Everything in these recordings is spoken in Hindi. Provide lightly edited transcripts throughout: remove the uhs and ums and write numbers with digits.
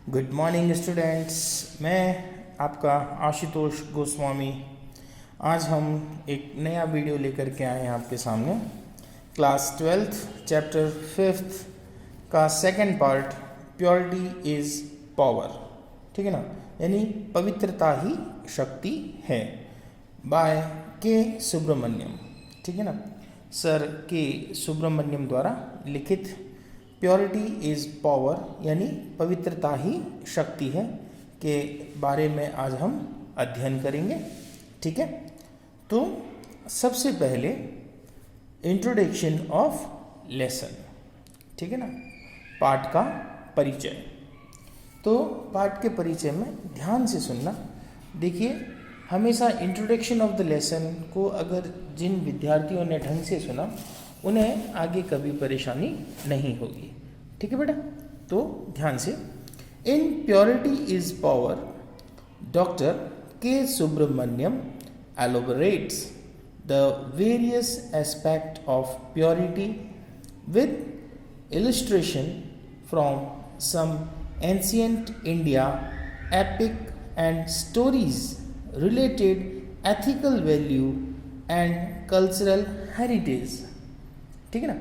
Good morning students. मैं आपका आशुतोष गोस्वामी। आज हम एक नया वीडियो लेकर के आए हैं आपके सामने। क्लास 12th चैप्टर 5th का second part, purity is power. ठीक है ना, यानी पवित्रता ही शक्ति है, बाय के सुब्रमण्यम। ठीक है ना, सर के सुब्रमण्यम द्वारा लिखित प्योरिटी इज़ पावर यानी पवित्रता ही शक्ति है के बारे में आज हम अध्ययन करेंगे। ठीक है, तो सबसे पहले इंट्रोडक्शन ऑफ लेसन। ठीक है ना, पाठ का परिचय। तो पाठ के परिचय में ध्यान से सुनना। देखिए, हमेशा इंट्रोडक्शन ऑफ द लेसन को अगर जिन विद्यार्थियों ने ढंग से सुना उन्हें आगे कभी परेशानी नहीं होगी। ठीक है बेटा, तो ध्यान से। इन प्योरिटी इज पावर, डॉक्टर के Subramaniam elaborates the various aspects of purity with illustration from some ancient India epic and stories related ethical value and cultural heritage। ठीक है ना,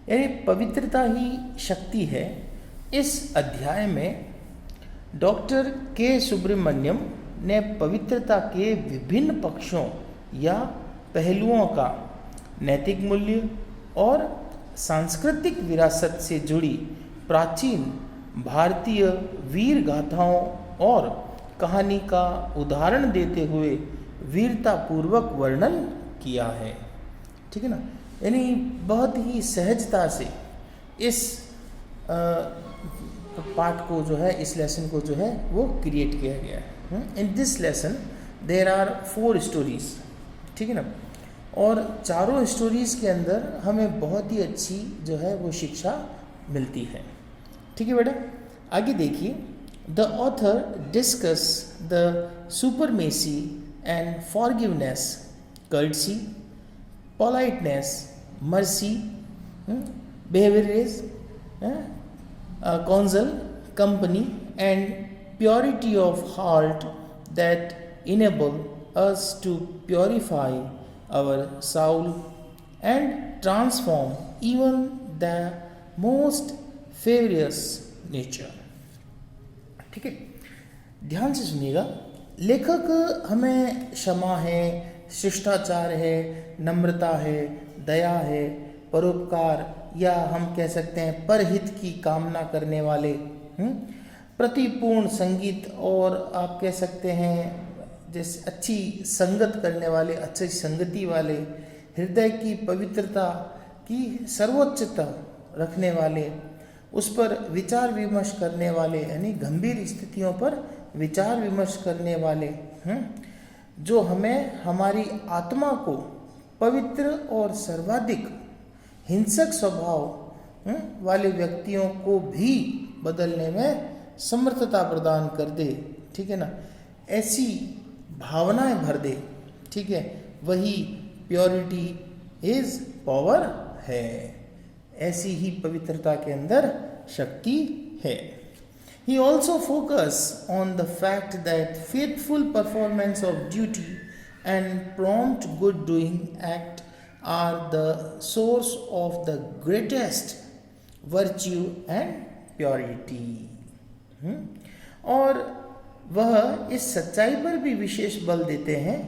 यानी पवित्रता ही शक्ति है। इस अध्याय में डॉक्टर के सुब्रमण्यम ने पवित्रता के विभिन्न पक्षों या पहलुओं का नैतिक मूल्य और सांस्कृतिक विरासत से जुड़ी प्राचीन भारतीय वीर गाथाओं और कहानी का उदाहरण देते हुए वीरतापूर्वक वर्णन किया है। ठीक है ना, यानी बहुत ही सहजता से इस पाठ को जो है, इस लेसन को जो है वो क्रिएट किया गया है। In this lesson there are 4 stories. ठीक है ना, और चारों स्टोरीज के अंदर हमें बहुत ही अच्छी जो है वो शिक्षा मिलती है। ठीक है बेटा, आगे देखिए। The author discuss the supremacy and forgiveness, courtesy, politeness, mercy, behaviors, counsel, company, and purity of heart that enable us to purify our soul and transform even the most furious nature। ठीक है, ध्यान से सुनिएगा। लेखक हमें क्षमा है, शिष्टाचार है, नम्रता है, दया है, परोपकार या हम कह सकते हैं परहित की कामना करने वाले, प्रतिपूर्ण संगीत और आप कह सकते हैं जैसे अच्छी संगत करने वाले, अच्छी संगति वाले, हृदय की पवित्रता की सर्वोच्चता रखने वाले, उस पर विचार विमर्श करने वाले, यानी गंभीर स्थितियों पर विचार विमर्श करने वाले, जो हमें हमारी आत्मा को पवित्र और सर्वाधिक हिंसक स्वभाव वाले व्यक्तियों को भी बदलने में समर्थता प्रदान कर दे। ठीक है ना, ऐसी भावनाएं भर दे। ठीक है, वही प्योरिटी इज पावर है। ऐसी ही पवित्रता के अंदर शक्ति है। He also focused on the fact that faithful performance of duty and prompt good doing act are the source of the greatest virtue and purity। और वह इस सच्चाई पर भी विशेष बल देते हैं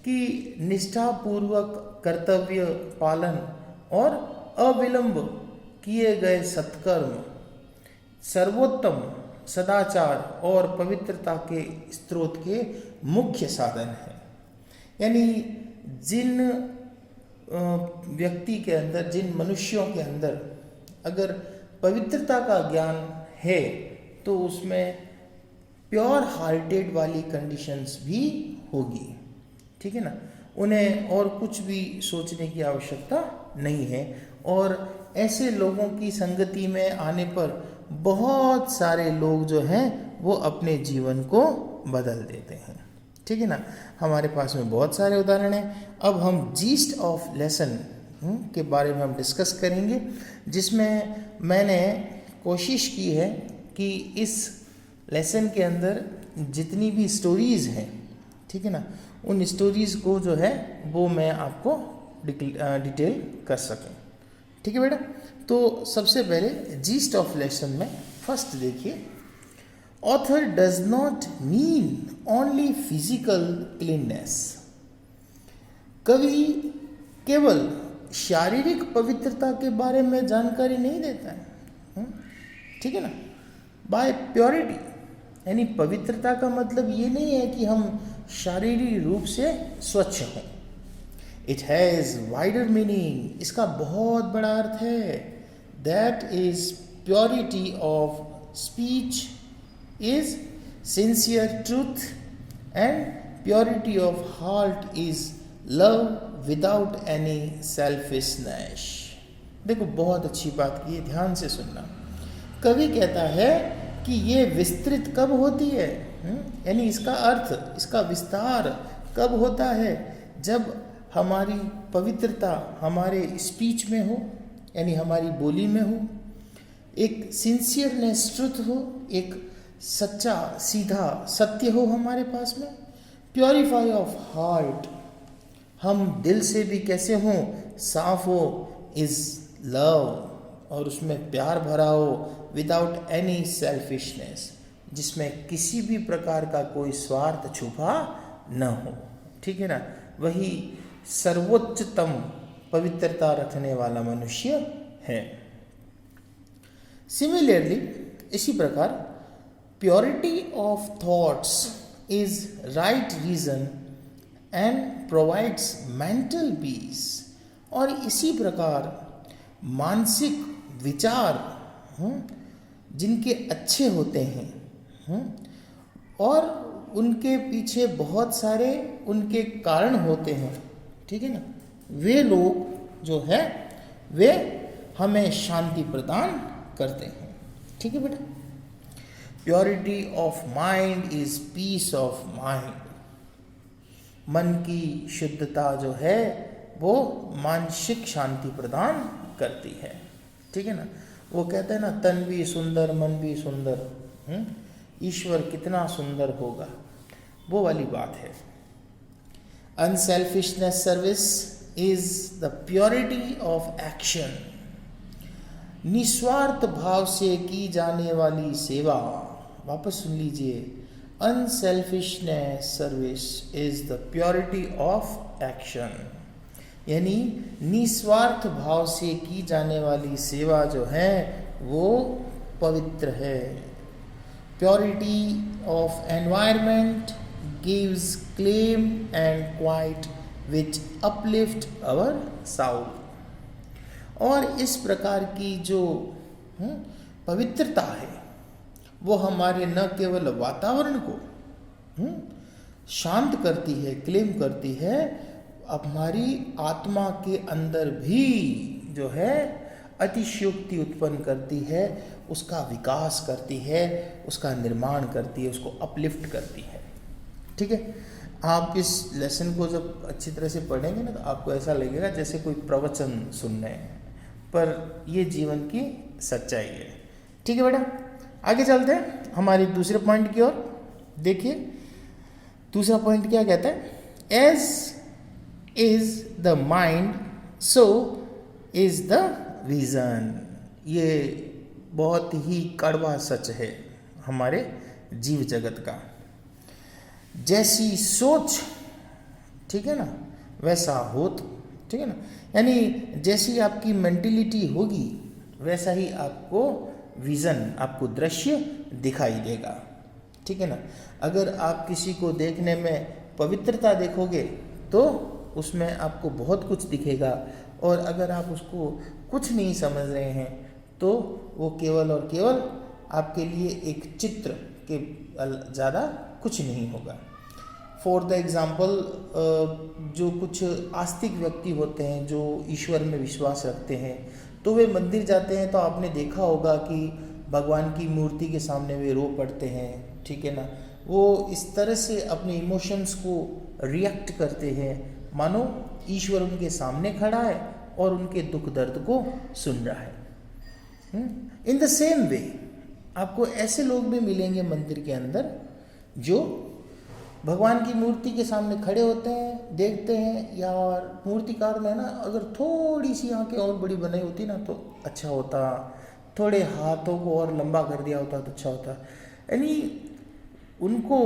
कि निष्ठापूर्वक कर्तव्य पालन और अविलंब किए गए सत्कर्म सर्वोत्तम सदाचार और पवित्रता के स्रोत के मुख्य साधन है। यानी जिन व्यक्ति के अंदर, जिन मनुष्यों के अंदर अगर पवित्रता का ज्ञान है तो उसमें प्योर हार्टेड वाली कंडीशंस भी होगी। ठीक है ना, उन्हें और कुछ भी सोचने की आवश्यकता नहीं है। और ऐसे लोगों की संगति में आने पर बहुत सारे लोग जो हैं वो अपने जीवन को बदल देते हैं। ठीक है ना, हमारे पास में बहुत सारे उदाहरण हैं। अब हम जीस्ट ऑफ लेसन के बारे में हम डिस्कस करेंगे, जिसमें मैंने कोशिश की है कि इस लेसन के अंदर जितनी भी स्टोरीज़ हैं, ठीक है ना, उन स्टोरीज़ को जो है वो मैं आपको डिटेल कर सकें। ठीक है बेटा। तो सबसे पहले जीस्ट ऑफ लेसन में फर्स्ट देखिए, author does not mean only physical cleanness. कवि केवल शारीरिक पवित्रता के बारे में जानकारी नहीं देता है, ठीक है ना। बाय प्योरिटी, यानी पवित्रता का मतलब ये नहीं है कि हम शारीरिक रूप से स्वच्छ हों। इट हैज़ वाइडर मीनिंग, इसका बहुत बड़ा अर्थ है। That is purity of speech is sincere truth and purity of heart is love without any selfishness. देखो बहुत अच्छी बात की है, ध्यान से सुनना। कवि कहता है कि ये विस्तृत कब होती है, यानी इसका अर्थ, इसका विस्तार कब होता है, जब हमारी पवित्रता हमारे स्पीच में हो, यानी हमारी बोली में हो, एक सिंसियरनेस ट्रुथ हो, एक सच्चा सीधा सत्य हो हमारे पास में। प्योरीफाई ऑफ हार्ट, हम दिल से भी कैसे हों, साफ हो, इज लव, और उसमें प्यार भरा हो, विदाउट एनी सेल्फिशनेस, जिसमें किसी भी प्रकार का कोई स्वार्थ छुपा न हो। ठीक है ना, वही सर्वोच्चतम पवित्रता रखने वाला मनुष्य है। सिमिलरली, इसी प्रकार purity of thoughts is right reason and provides mental peace, और इसी प्रकार मानसिक विचार जिनके अच्छे होते हैं और उनके पीछे बहुत सारे उनके कारण होते हैं, ठीक है ना, वे लोग जो है वे हमें शांति प्रदान करते हैं। ठीक है बेटा। Purity of mind is peace of mind, मन की शुद्धता जो है वो मानसिक शांति प्रदान करती है। ठीक है ना, वो कहते हैं ना, तन भी सुंदर मन भी सुंदर, ईश्वर कितना सुंदर होगा, वो वाली बात है। Unselfishness service is the purity of action, निस्वार्थ भाव से की जाने वाली सेवा। वापस सुन लीजिए, unselfishness service is the purity of action, यानी निस्वार्थ भाव से की जाने वाली सेवा जो है वो पवित्र है। Purity of environment gives calm and quiet which uplift our soul, और इस प्रकार की जो पवित्रता है वो हमारे न केवल वातावरण को शांत करती है, क्लेम करती है, हमारी आत्मा के अंदर भी जो है अतिशयोक्ति उत्पन्न करती है, उसका विकास करती है, उसका निर्माण करती है, उसको अपलिफ्ट करती है। ठीक है। आप इस लेसन को जब अच्छी तरह से पढ़ेंगे ना तो आपको ऐसा लगेगा जैसे कोई प्रवचन सुन रहे हैं, पर ये जीवन की सच्चाई है। ठीक है बेटा, आगे चलते हैं हमारे दूसरे पॉइंट की ओर। देखिए दूसरा पॉइंट क्या कहता है, as is the mind so is the vision. ये बहुत ही कड़वा सच है हमारे जीव जगत का। जैसी सोच, ठीक है ना, वैसा होत, ठीक है ना, यानी जैसी आपकी मेंटेलिटी होगी वैसा ही आपको विजन, आपको दृश्य दिखाई देगा। ठीक है ना। अगर आप किसी को देखने में पवित्रता देखोगे तो उसमें आपको बहुत कुछ दिखेगा, और अगर आप उसको कुछ नहीं समझ रहे हैं तो वो केवल और केवल आपके लिए एक चित्र के ज़्यादा कुछ नहीं होगा। फॉर द एग्ज़ाम्पल, जो कुछ आस्तिक व्यक्ति होते हैं जो ईश्वर में विश्वास रखते हैं, तो वे मंदिर जाते हैं तो आपने देखा होगा कि भगवान की मूर्ति के सामने वे रो पड़ते हैं। ठीक है ना, वो इस तरह से अपने इमोशंस को रिएक्ट करते हैं मानो ईश्वर उनके सामने खड़ा है और उनके दुख दर्द को सुन रहा है। इन द सेम वे, आपको ऐसे लोग भी मिलेंगे मंदिर के अंदर जो भगवान की मूर्ति के सामने खड़े होते हैं, देखते हैं, यार मूर्तिकार ने ना अगर थोड़ी सी आंखें और बड़ी बनाई होती ना तो अच्छा होता, थोड़े हाथों को और लंबा कर दिया होता तो अच्छा होता। यानी उनको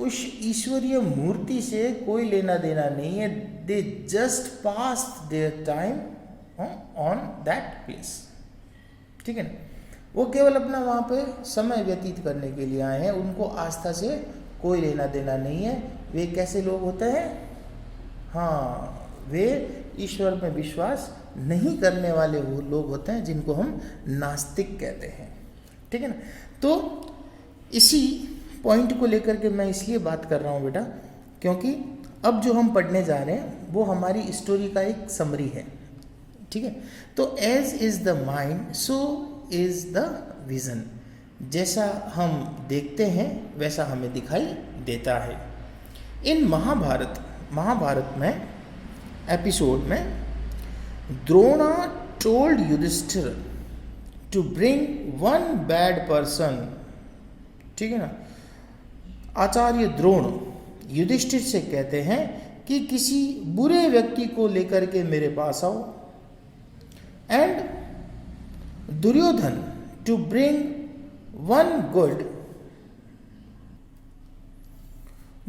उस ईश्वरीय मूर्ति से कोई लेना देना नहीं है। They just pass their time on that place, ठीक है ना। वो केवल अपना वहाँ पे समय व्यतीत करने के लिए आए हैं, उनको आस्था से कोई लेना देना नहीं है। वे कैसे लोग होते हैं? हाँ, वे ईश्वर में विश्वास नहीं करने वाले वो लोग होते हैं जिनको हम नास्तिक कहते हैं, ठीक है ना। तो इसी पॉइंट को लेकर के मैं इसलिए बात कर रहा हूँ बेटा, क्योंकि अब जो हम पढ़ने जा रहे हैं वो हमारी स्टोरी का एक समरी है, ठीक है। तो as is the mind so is the vision, जैसा हम देखते हैं वैसा हमें दिखाई देता है। इन महाभारत में एपिसोड में Drona told Yudhishthira to bring one bad person, ठीक है ना। आचार्य द्रोण युधिष्ठिर से कहते हैं कि किसी बुरे व्यक्ति को लेकर के मेरे पास आओ, and Duryodhana to bring one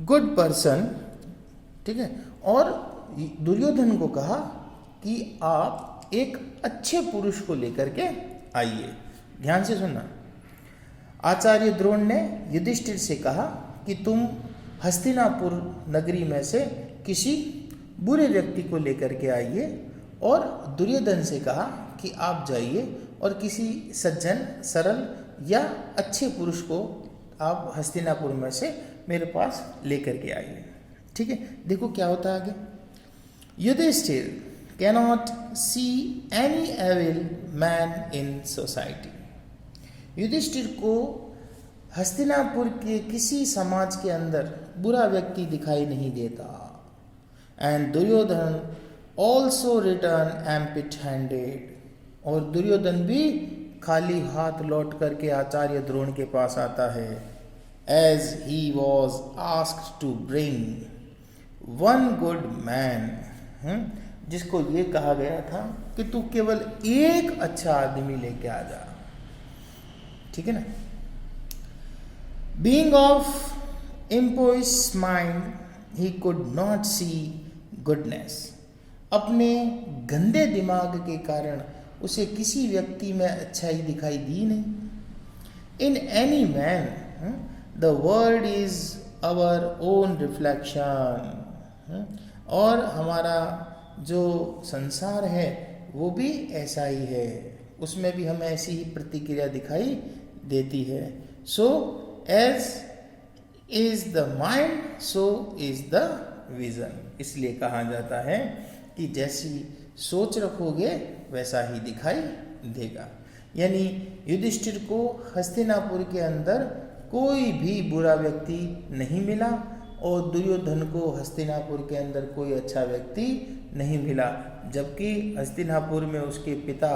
good person, ठीक है। और दुर्योधन को कहा कि आप एक अच्छे पुरुष को लेकर के आइए। ध्यान से सुनना, आचार्य द्रोण ने युधिष्ठिर से कहा कि तुम हस्तिनापुर नगरी में से किसी बुरे व्यक्ति को लेकर के आइए, और दुर्योधन से कहा कि आप जाइए और किसी सज्जन, सरल या अच्छे पुरुष को आप हस्तिनापुर में से मेरे पास लेकर के आइए, ठीक है। देखो क्या होता है आगे। Yudhishthira cannot see any evil man in society. Yudhishthira को हस्तिनापुर के किसी समाज के अंदर बुरा व्यक्ति दिखाई नहीं देता। And Duryodhana also return empty handed, और दुर्योधन भी खाली हाथ लौट करके आचार्य द्रोण के पास आता है। As he was asked to bring one good man, जिसको ये कहा गया था कि तू केवल एक अच्छा आदमी लेके आ जा, ठीक है ना। Being of impious mind he could not see goodness, अपने गंदे दिमाग के कारण उसे किसी व्यक्ति में अच्छाई दिखाई दी नहीं। In any man the world is our own reflection, और हमारा जो संसार है वो भी ऐसा ही है, उसमें भी हमें ऐसी ही प्रतिक्रिया दिखाई देती है। So as is the mind so is the vision, इसलिए कहा जाता है कि जैसी सोच रखोगे वैसा ही दिखाई देगा। यानी युधिष्ठिर को हस्तिनापुर के अंदर कोई भी बुरा व्यक्ति नहीं मिला, और दुर्योधन को हस्तिनापुर के अंदर कोई अच्छा व्यक्ति नहीं मिला, जबकि हस्तिनापुर में उसके पिता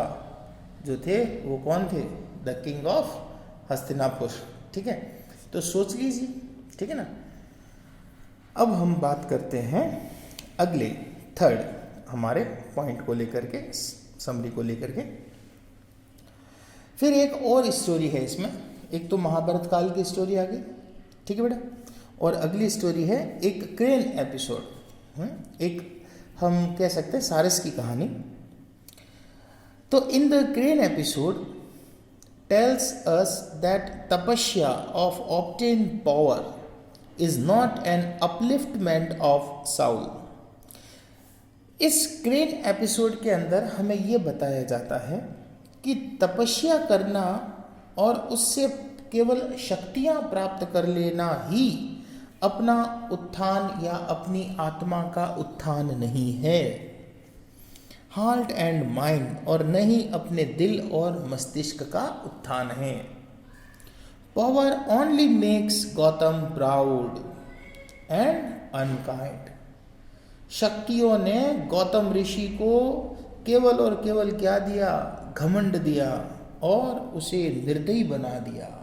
जो थे वो कौन थे? द किंग ऑफ हस्तिनापुर, ठीक है। तो सोच लीजिए, ठीक है ना। अब हम बात करते हैं अगले थर्ड हमारे पॉइंट को लेकर के, समरी को लेकर के। फिर एक और स्टोरी है इसमें, एक तो महाभारत काल की स्टोरी आ गई, ठीक है बेटा, और अगली स्टोरी है एक क्रेन एपिसोड, एक हम कह सकते हैं सारस की कहानी। तो in the crane episode tells us that tapasya of obtain power is not an upliftment of soul. इस क्रेन एपिसोड के अंदर हमें यह बताया जाता है कि तपस्या करना और उससे केवल शक्तियां प्राप्त कर लेना ही अपना उत्थान या अपनी आत्मा का उत्थान नहीं है, हार्ट एंड माइंड, और न ही अपने दिल और मस्तिष्क का उत्थान है। Power only makes Gautam proud and unkind. शक्तियों ने गौतम ऋषि को केवल और केवल क्या दिया? घमंड दिया, और उसे निर्दयी बना दिया।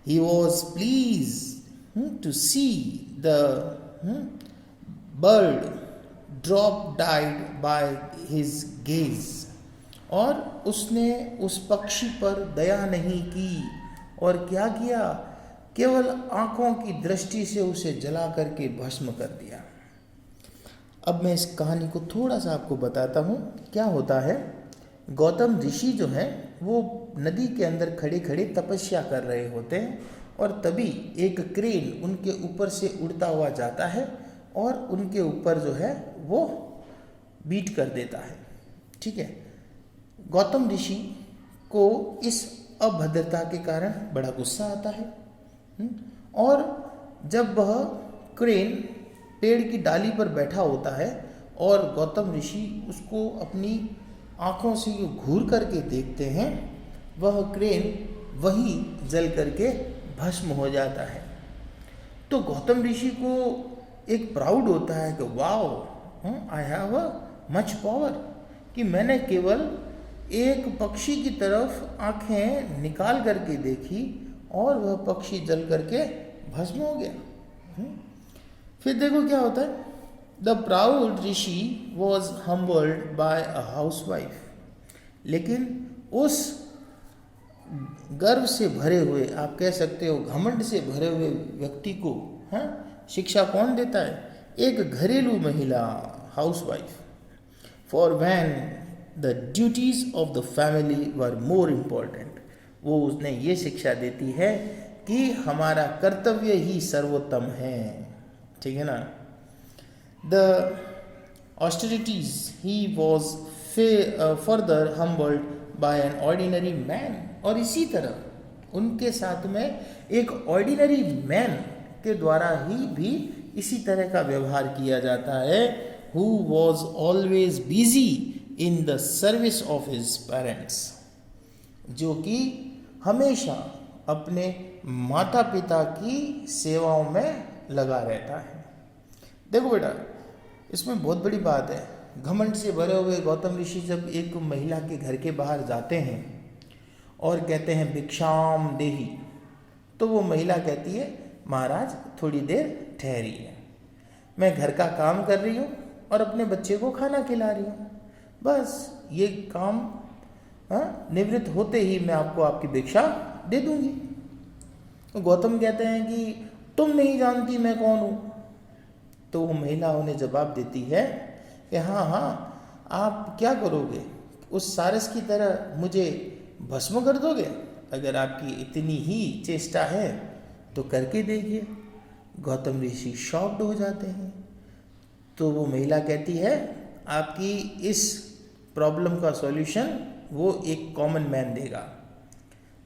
He was pleased to see the bird drop died by his gaze, और उसने उस पक्षी पर दया नहीं की और क्या किया, केवल आंखों की दृष्टि से उसे जला करके भस्म कर दिया। अब मैं इस कहानी को थोड़ा सा आपको बताता हूँ। क्या होता है, गौतम ऋषि जो है वो नदी के अंदर खड़े खड़े तपस्या कर रहे होते हैं और तभी एक क्रेन उनके ऊपर से उड़ता हुआ जाता है और उनके ऊपर जो है वो बीट कर देता है। ठीक है, गौतम ऋषि को इस अभद्रता के कारण बड़ा गुस्सा आता है और जब वह क्रेन पेड़ की डाली पर बैठा होता है और गौतम ऋषि उसको अपनी आँखों से घूर करके देखते हैं, वह क्रेन वही जल करके भस्म हो जाता है। तो गौतम ऋषि को एक प्राउड होता है कि wow, I have a much power, कि मैंने केवल एक पक्षी की तरफ आंखें निकाल करके देखी और वह पक्षी जल करके भस्म हो गया। फिर देखो क्या होता है, the proud rishi was humbled by a housewife. लेकिन उस गर्व से भरे हुए, आप कह सकते हो घमंड से भरे हुए व्यक्ति को शिक्षा कौन देता है, एक घरेलू महिला, housewife. For when the duties of the family were more important, वो उसने ये शिक्षा देती है कि हमारा कर्तव्य ही सर्वोत्तम है। ठीक है ना। The austerities he was further humbled by an ordinary man, और इसी तरह उनके साथ में एक ऑर्डिनरी मैन के द्वारा ही भी इसी तरह का व्यवहार किया जाता है, who was always busy in the service of his parents, जो कि हमेशा अपने माता पिता की सेवाओं में लगा रहता है। देखो बेटा, इसमें बहुत बड़ी बात है। घमंड से भरे हुए गौतम ऋषि जब एक महिला के घर के बाहर जाते हैं और कहते हैं भिक्षाम देही, तो वो महिला कहती है महाराज थोड़ी देर ठहरिए, मैं घर का काम कर रही हूँ और अपने बच्चे को खाना खिला रही हूँ, बस ये काम निवृत्त होते ही मैं आपको आपकी भिक्षा दे दूंगी। तो गौतम कहते हैं कि तुम नहीं जानती मैं कौन हूँ। तो वो महिला उन्हें जवाब देती है कि हाँ हाँ, आप क्या करोगे, उस सारस की तरह मुझे भस्म कर दोगे? अगर आपकी इतनी ही चेष्टा है तो करके देखिए। गौतम ऋषि शॉक्ड हो जाते हैं। तो वो महिला कहती है आपकी इस प्रॉब्लम का सॉल्यूशन वो एक कॉमन मैन देगा।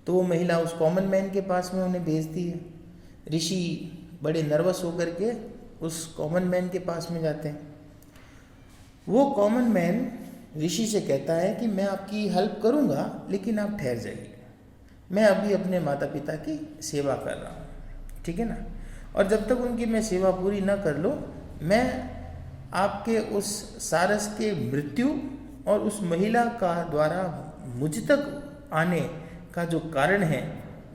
तो वो महिला उस कॉमन मैन के पास में उन्हें भेजती है। ऋषि बड़े नर्वस होकर के उस कॉमन मैन के पास में जाते हैं। वो कॉमन मैन ऋषि से कहता है कि मैं आपकी हेल्प करूंगा, लेकिन आप ठहर जाइए, मैं अभी अपने माता पिता की सेवा कर रहा हूँ, ठीक है ना। और जब तक उनकी मैं सेवा पूरी ना कर लूँ, मैं आपके उस सारस के मृत्यु और उस महिला का द्वारा मुझ तक आने का जो कारण है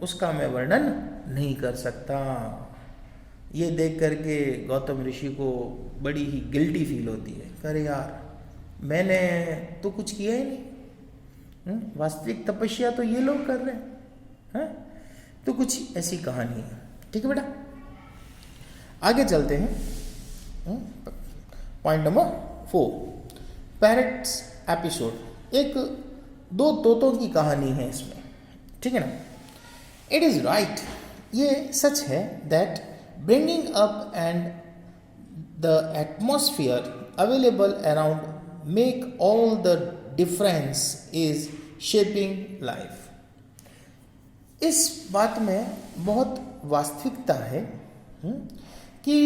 उसका मैं वर्णन नहीं कर सकता। ये देख करके गौतम ऋषि को बड़ी ही गिल्टी फील होती है। अरे यार, मैंने तो कुछ किया ही नहीं, वास्तविक तपस्या तो ये लोग कर रहे हैं। तो कुछ ऐसी कहानी है। ठीक है बेटा, आगे चलते हैं। Point number 4, parrots episode. एक दो तोतों की कहानी है इसमें, ठीक है ना। इट इज़ राइट, ये सच है, that bringing up and the atmosphere available around make all the difference is shaping life. इस बात में बहुत वास्तविकता है कि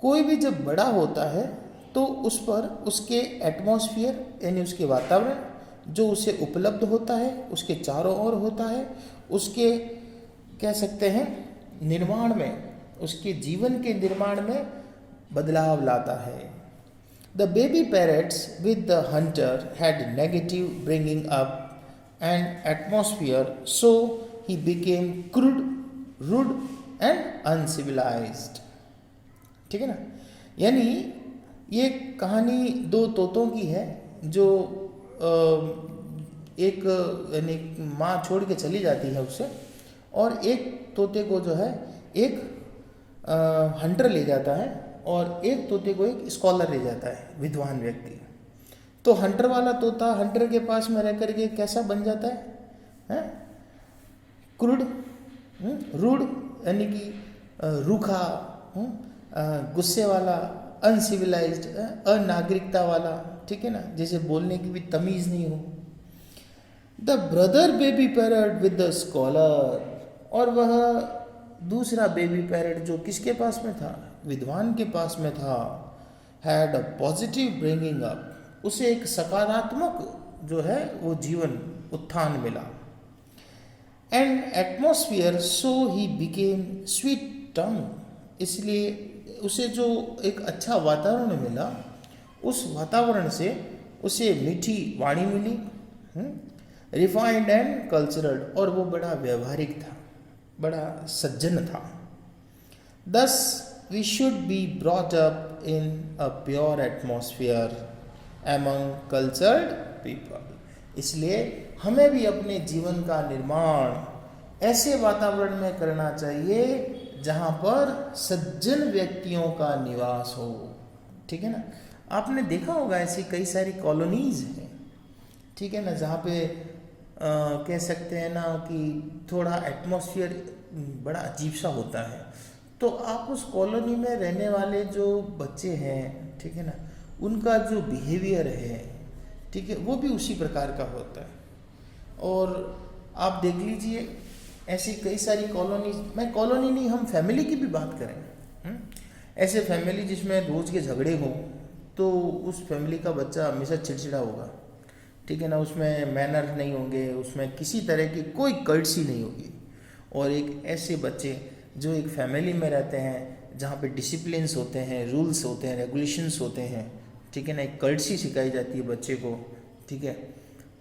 कोई भी जब बड़ा होता है तो उस पर उसके एटमॉस्फेयर यानी उसके वातावरण जो उसे उपलब्ध होता है, उसके चारों ओर होता है, उसके कह सकते हैं निर्माण में, उसके जीवन के निर्माण में बदलाव लाता है। The baby parrots with the hunter had negative bringing up and atmosphere, so he became crude, rude and uncivilized. ठीक है ना, यानी ये कहानी दो तोतों की है जो एक यानी माँ छोड़ के चली जाती है उससे, और एक तोते को जो है एक हंटर ले जाता है और एक तोते को एक स्कॉलर ले जाता है, विद्वान व्यक्ति। तो हंटर वाला तोता हंटर के पास में रह करके कैसा बन जाता है? क्रूड, रूड यानी कि रूखा, गुस्से वाला, अनसिविलाइज्ड, अनागरिकता वाला, ठीक है ना, जैसे बोलने की भी तमीज़ नहीं हो। The brother baby parrot with the scholar, और वह दूसरा बेबी पैरट जो किसके पास में था? विद्वान के पास में था। Had a positive bringing up, उसे एक सकारात्मक जो है वो जीवन उत्थान मिला। And atmosphere, so he became sweet tongue, इसलिए उसे जो एक अच्छा वातावरण मिला, उस वातावरण से उसे मीठी वाणी मिली, रिफाइंड एंड कल्चरल, और वो बड़ा व्यवहारिक था, बड़ा सज्जन था। Thus we should be brought up in a pure atmosphere among cultured people, इसलिए हमें भी अपने जीवन का निर्माण ऐसे वातावरण में करना चाहिए जहाँ पर सज्जन व्यक्तियों का निवास हो। ठीक है ना, आपने देखा होगा ऐसी कई सारी कॉलोनीज हैं, ठीक है ना, जहाँ पे कह सकते हैं ना कि थोड़ा एटमॉस्फेयर बड़ा अजीब सा होता है। तो आप उस कॉलोनी में रहने वाले जो बच्चे हैं, ठीक है ना, उनका जो बिहेवियर है, ठीक है, वो भी उसी प्रकार का होता है। और आप देख लीजिए ऐसी कई सारी कॉलोनी, मैं कॉलोनी नहीं, हम फैमिली की भी बात करें, ऐसे फैमिली जिसमें रोज़ के झगड़े हों, तो उस फैमिली का बच्चा हमेशा चिड़चिड़ा होगा, ठीक है ना, उसमें मैनर नहीं होंगे, उसमें किसी तरह की कोई कर्टसी नहीं होगी। और एक ऐसे बच्चे जो एक फैमिली में रहते हैं जहाँ पे डिसिप्लिन्स होते हैं, रूल्स होते हैं, रेगुलेशंस होते हैं, ठीक है ना, एक कर्टसी सिखाई जाती है बच्चे को, ठीक है,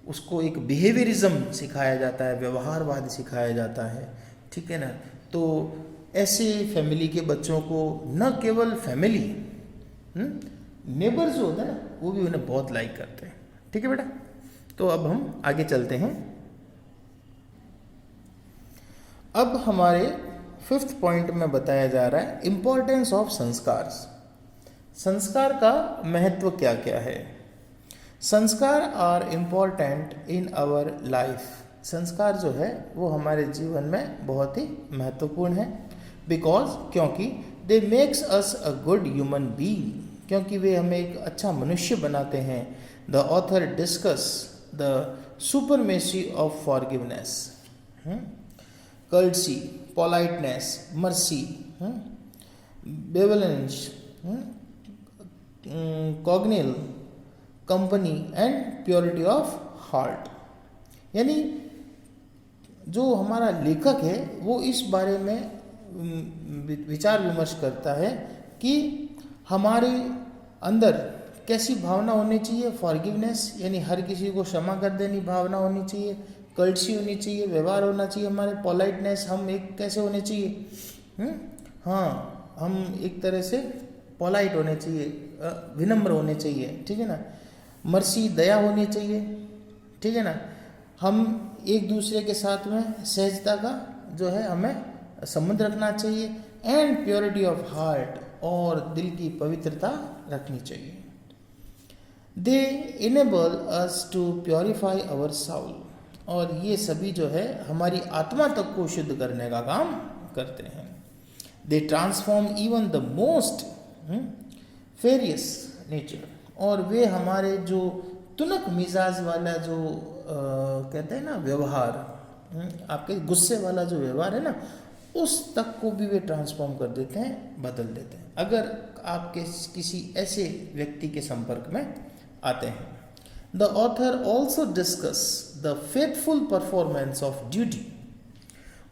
उसको एक बिहेवियरिज्म सिखाया जाता है, व्यवहारवाद सिखाया जाता है, ठीक है ना। तो ऐसे फैमिली के बच्चों को न केवल फैमिली, नेबर जो होता है ना, वो भी उन्हें बहुत लाइक करते हैं। ठीक है बेटा, तो अब हम आगे चलते हैं। अब हमारे 5th पॉइंट में बताया जा रहा है इम्पोर्टेंस ऑफ संस्कार। संस्कार का महत्व क्या क्या है? Sanskar are important in our life. संस्कार जो है वो हमारे जीवन में बहुत ही महत्वपूर्ण है। बिकॉज, क्योंकि they makes us a good human being, क्योंकि वे हमें एक अच्छा मनुष्य बनाते हैं। The author discuss the supremacy of forgiveness, courtesy, politeness, mercy, benevolence, congenial, company and purity of heart. यानी जो हमारा लेखक है वो इस बारे में विचार विमर्श करता है कि हमारे अंदर कैसी भावना होनी चाहिए। फॉरगिवनेस यानी हर किसी को क्षमा कर देनी भावना होनी चाहिए, कर्टसी होनी चाहिए, व्यवहार होना चाहिए हमारे, पोलाइटनेस, हम एक कैसे होने चाहिए, हाँ, हम एक तरह से पोलाइट होने चाहिए, विनम्र होने चाहिए, ठीक है ना। मर्सी, दया होनी चाहिए, ठीक है ना। हम एक दूसरे के साथ में सहजता का जो है हमें संबंध रखना चाहिए। एंड प्योरिटी ऑफ हार्ट, और दिल की पवित्रता रखनी चाहिए। They enable us to purify our soul, और ये सभी जो है हमारी आत्मा तक को शुद्ध करने का काम करते हैं। They transform even the most furious nature, और वे हमारे जो तुनक मिजाज वाला जो कहते हैं ना व्यवहार, आपके गुस्से वाला जो व्यवहार है ना, उस तक को भी वे ट्रांसफॉर्म कर देते हैं, बदल देते हैं, अगर आप किसी ऐसे व्यक्ति के संपर्क में आते हैं। The author also discuss the faithful performance of duty,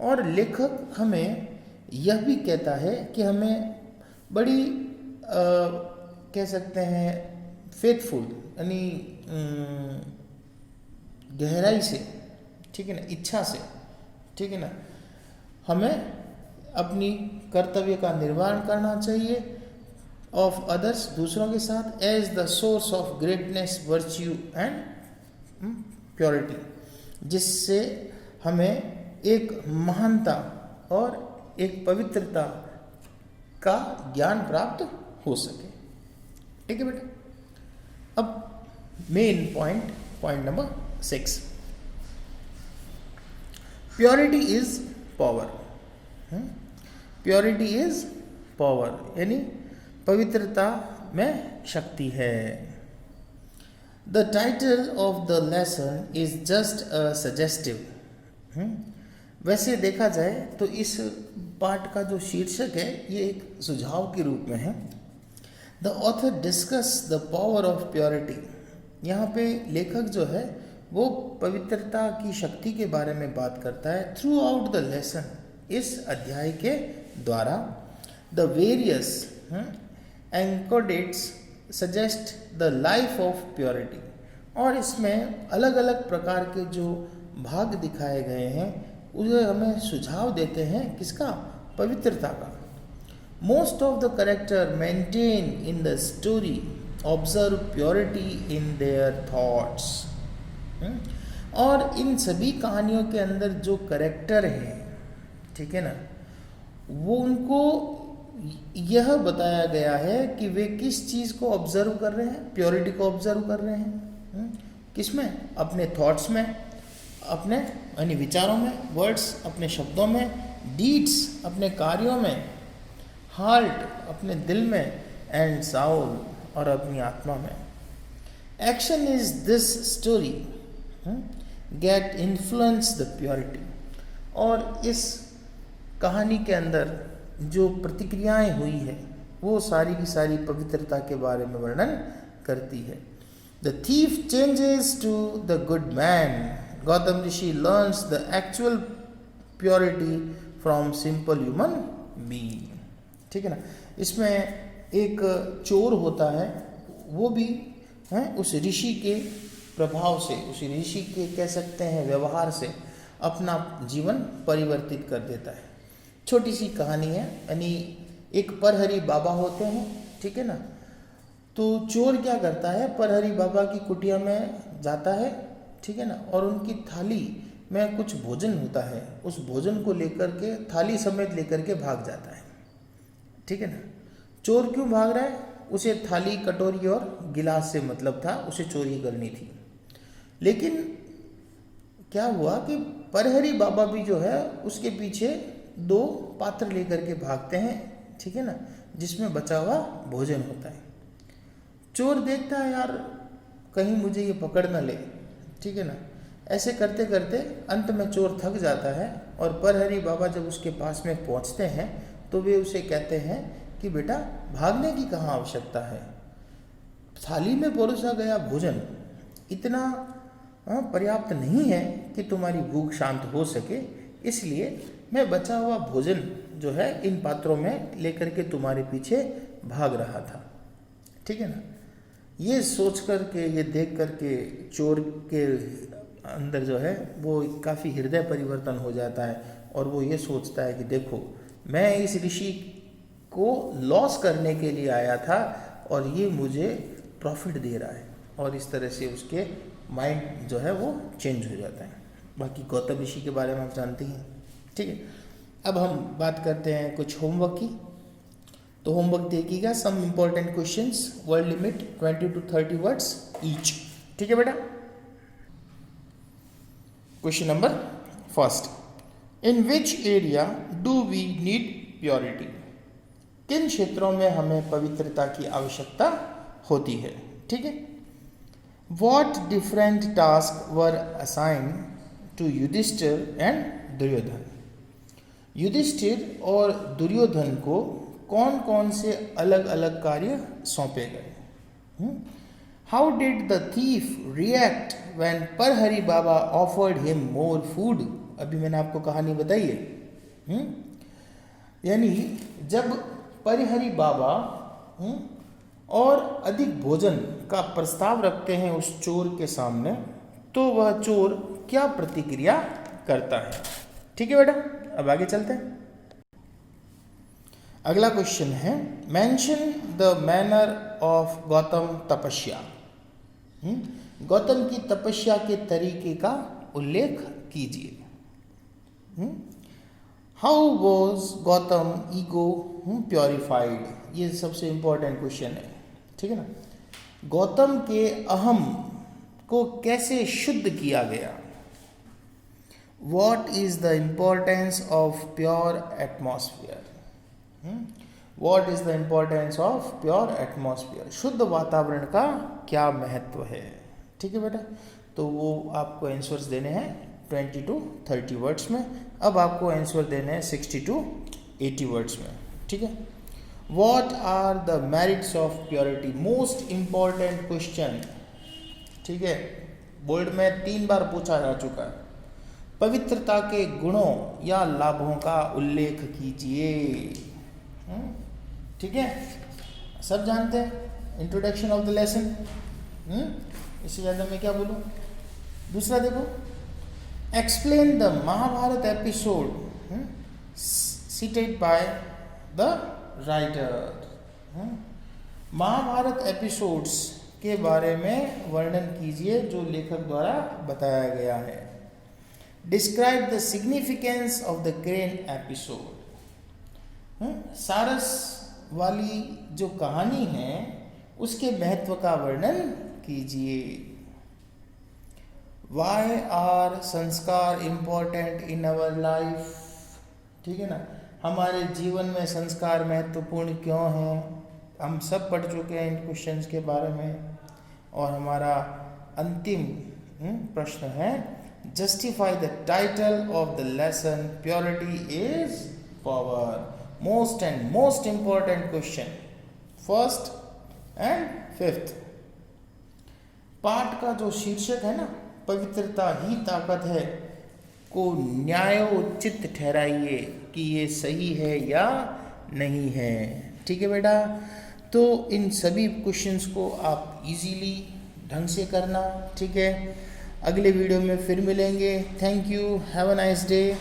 और लेखक हमें यह भी कहता है कि हमें बड़ी कह सकते हैं फेथफुल यानी गहराई से, ठीक है ना, इच्छा से, ठीक है ना, हमें अपनी कर्तव्य का निर्वहन करना चाहिए ऑफ अदर्स, दूसरों के साथ, as the source of greatness virtue and purity, जिससे हमें एक महानता और एक पवित्रता का ज्ञान प्राप्त हो सके। ठीक है बेटा। अब main point number 6, purity is power. Purity is power यानी पवित्रता में शक्ति है। The title of the lesson is just a suggestive. वैसे देखा जाए तो इस पाठ का जो शीर्षक है ये एक सुझाव के रूप में है। The author discuss the power of purity. यहाँ पे लेखक जो है वो पवित्रता की शक्ति के बारे में बात करता है थ्रू आउट द लेसन, इस अध्याय के द्वारा। The various anecdotes suggest the life of purity, और इसमें अलग अलग प्रकार के जो भाग दिखाए गए हैं उसे हमें सुझाव देते हैं किसका, पवित्रता का। Most of the character maintain in the story observe purity in their thoughts. और इन सभी कहानियों के अंदर जो करेक्टर हैं, ठीक है ना, वो उनको यह बताया गया है कि वे किस चीज़ को ऑब्जर्व कर रहे हैं, प्योरिटी को ऑब्जर्व कर रहे हैं। किसमें, अपने थॉट्स में, अपने यानी विचारों में, वर्ड्स अपने शब्दों में, डीड्स अपने कार्यों में, हार्ट अपने दिल में, एंड साउल और अपनी आत्मा में। Action is this story gate influence the purity. और इस कहानी के अंदर जो प्रतिक्रियाएं हुई है वो सारी की सारी पवित्रता के बारे में वर्णन करती है। The thief changes to the good man. Gautam rishi learns the actual purity from simple human being. ठीक है ना। इसमें एक चोर होता है, वो भी है उस ऋषि के प्रभाव से, उस ऋषि के कह सकते हैं व्यवहार से अपना जीवन परिवर्तित कर देता है। छोटी सी कहानी है, यानी एक परहरी बाबा होते हैं, ठीक है ना। तो चोर क्या करता है, परहरी बाबा की कुटिया में जाता है, ठीक है ना, और उनकी थाली में कुछ भोजन होता है, उस भोजन को लेकर के थाली समेत लेकर के भाग जाता है। ठीक है ना। चोर क्यों भाग रहा है, उसे थाली, कटोरी और गिलास से मतलब था, उसे चोरी करनी थी। लेकिन क्या हुआ कि परहरी बाबा भी जो है उसके पीछे 2 पात्र लेकर के भागते हैं, ठीक है ना, जिसमें बचा हुआ भोजन होता है। चोर देखता है यार कहीं मुझे ये पकड़ ना ले, ठीक है ना। ऐसे करते करते अंत में चोर थक जाता है और परहरी बाबा जब उसके पास में पहुंचते हैं तो वे उसे कहते हैं कि बेटा भागने की कहाँ आवश्यकता है, थाली में परोसा गया भोजन इतना पर्याप्त नहीं है कि तुम्हारी भूख शांत हो सके, इसलिए मैं बचा हुआ भोजन जो है इन पात्रों में लेकर के तुम्हारे पीछे भाग रहा था। ठीक है ना। ये सोच कर के, ये देख कर के चोर के अंदर जो है वो काफ़ी हृदय परिवर्तन हो जाता है और वो ये सोचता है कि देखो मैं इस ऋषि को लॉस करने के लिए आया था और ये मुझे प्रॉफिट दे रहा है, और इस तरह से उसके माइंड जो है वो चेंज हो जाता है। बाकी गौतम ऋषि के बारे में आप जानते हैं। ठीक है। अब हम बात करते हैं कुछ होमवर्क की। तो होमवर्क देखिएगा, some important questions, word limit 20 to 30 words each. ठीक है बेटा। Question number first, in which area do we need purity. किन क्षेत्रों में हमें पवित्रता की आवश्यकता होती है। ठीक है। What different task were assign to Yudhishthir and Duryodhan. Yudhishthir और दुर्योधन को कौन कौन से अलग अलग कार्य सौंपे गए। How did the thief react when Parhari Baba offered him more food. अभी मैंने आपको कहानी बताई है। यानी जब परहरि बाबा और अधिक भोजन का प्रस्ताव रखते हैं उस चोर के सामने, तो वह चोर क्या प्रतिक्रिया करता है। ठीक है बेटा, अब आगे चलते हैं। अगला क्वेश्चन है, mention the manner of Gautam तपस्या। गौतम की तपस्या के तरीके का उल्लेख कीजिए। How was Gautam ego purified, ये सबसे इंपॉर्टेंट क्वेश्चन है। ठीक है ना, गौतम के अहम को कैसे शुद्ध किया गया। What is the importance of pure atmosphere. What is the importance of pure atmosphere, शुद्ध वातावरण का क्या महत्व है। ठीक है बेटा, तो वो आपको आंसर्स देने हैं 20 to 30 वर्ड्स में। अब आपको आंसर देने हैं 60 to 80 वर्ड्स में। ठीक है, what are the merits of purity, most important question. ठीक है, बोर्ड में 3 बार पूछा जा चुका है। पवित्रता के गुणों या लाभों का उल्लेख कीजिए। ठीक है, सब जानते हैं इंट्रोडक्शन ऑफ द लेसन। इससे ज़्यादा मैं क्या बोलूँ। दूसरा देखो, explain the Mahabharata episode cited by the writer. Mahabharata episodes के बारे में वर्णन कीजिए जो लेखक द्वारा बताया गया है। Describe the significance of the crane episode. सारस वाली जो कहानी है उसके महत्व का वर्णन कीजिए। वाई आर संस्कार इम्पोर्टेंट इन अवर लाइफ। ठीक है ना, हमारे जीवन में संस्कार महत्वपूर्ण क्यों हैं, हम सब पढ़ चुके हैं इन क्वेश्चंस के बारे में। और हमारा अंतिम प्रश्न है, justify the title of the lesson purity is power. Most important question, first and fifth. पाठ का जो शीर्षक है ना, पवित्रता ही ताकत है, को न्यायोचित ठहराइए कि ये सही है या नहीं है। ठीक है बेटा, तो इन सभी क्वेश्चंस को आप इजीली ढंग से करना। ठीक है, अगले वीडियो में फिर मिलेंगे। Thank you, have a nice day.